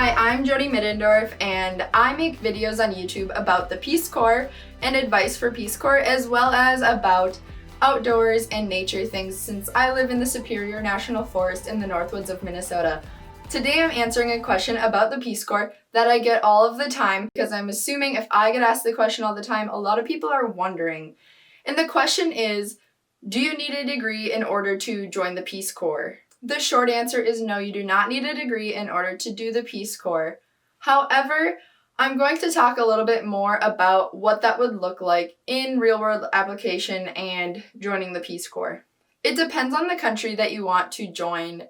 Hi, I'm Jody Middendorf, and I make videos on YouTube about the Peace Corps and advice for Peace Corps, as well as about outdoors and nature things since I live in the Superior National Forest in the Northwoods of Minnesota. Today I'm answering a question about the Peace Corps that I get all of the time because I'm assuming if I get asked the question all the time, a lot of people are wondering. And the question is, do you need a degree in order to join the Peace Corps? The short answer is no, you do not need a degree in order to do the Peace Corps. However, I'm going to talk a little bit more about what that would look like in real-world application and joining the Peace Corps. It depends on the country that you want to join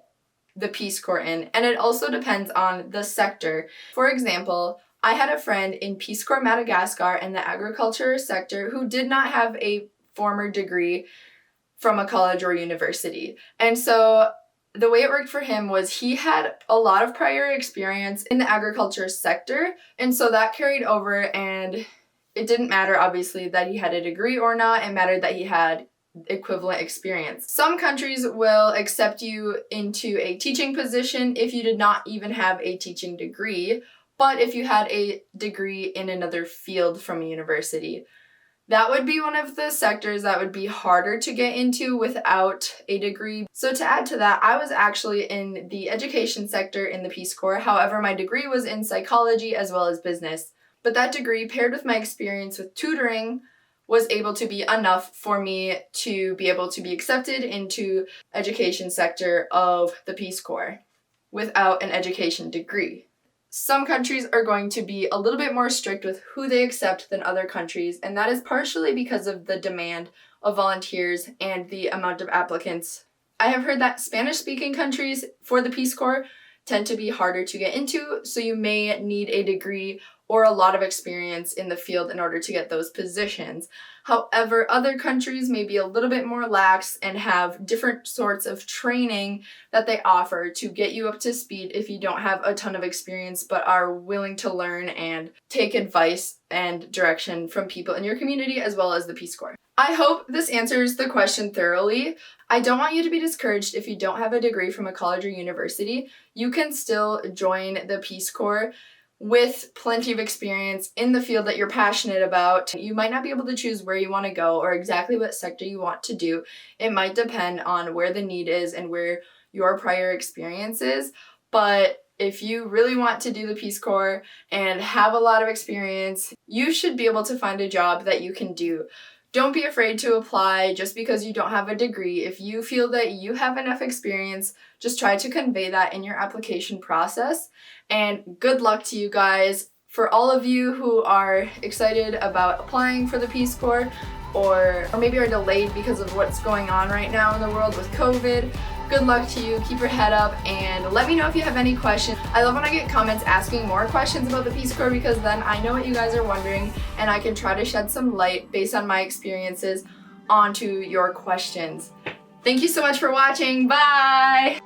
the Peace Corps in, and it also depends on the sector. For example, I had a friend in Peace Corps Madagascar in the agriculture sector who did not have a former degree from a college or university. And so the way it worked for him was he had a lot of prior experience in the agriculture sector, and so that carried over, and it didn't matter obviously that he had a degree or not, it mattered that he had equivalent experience. Some countries will accept you into a teaching position if you did not even have a teaching degree, but if you had a degree in another field from a university. That would be one of the sectors that would be harder to get into without a degree. So to add to that, I was actually in the education sector in the Peace Corps. However, my degree was in psychology as well as business. But that degree, paired with my experience with tutoring, was able to be enough for me to be able to be accepted into education sector of the Peace Corps without an education degree. Some countries are going to be a little bit more strict with who they accept than other countries, and that is partially because of the demand of volunteers and the amount of applicants. I have heard that Spanish-speaking countries for the Peace Corps tend to be harder to get into, so you may need a degree or a lot of experience in the field in order to get those positions. However, other countries may be a little bit more lax and have different sorts of training that they offer to get you up to speed if you don't have a ton of experience but are willing to learn and take advice and direction from people in your community as well as the Peace Corps. I hope this answers the question thoroughly. I don't want you to be discouraged if you don't have a degree from a college or university. You can still join the Peace Corps with plenty of experience in the field that you're passionate about. You might not be able to choose where you want to go or exactly what sector you want to do. It might depend on where the need is and where your prior experience is. But if you really want to do the Peace Corps and have a lot of experience, you should be able to find a job that you can do. Don't be afraid to apply just because you don't have a degree. If you feel that you have enough experience, just try to convey that in your application process. And good luck to you guys. For all of you who are excited about applying for the Peace Corps or maybe are delayed because of what's going on right now in the world with COVID, good luck to you. Keep your head up and let me know if you have any questions. I love when I get comments asking more questions about the Peace Corps because then I know what you guys are wondering and I can try to shed some light based on my experiences onto your questions. Thank you so much for watching. Bye!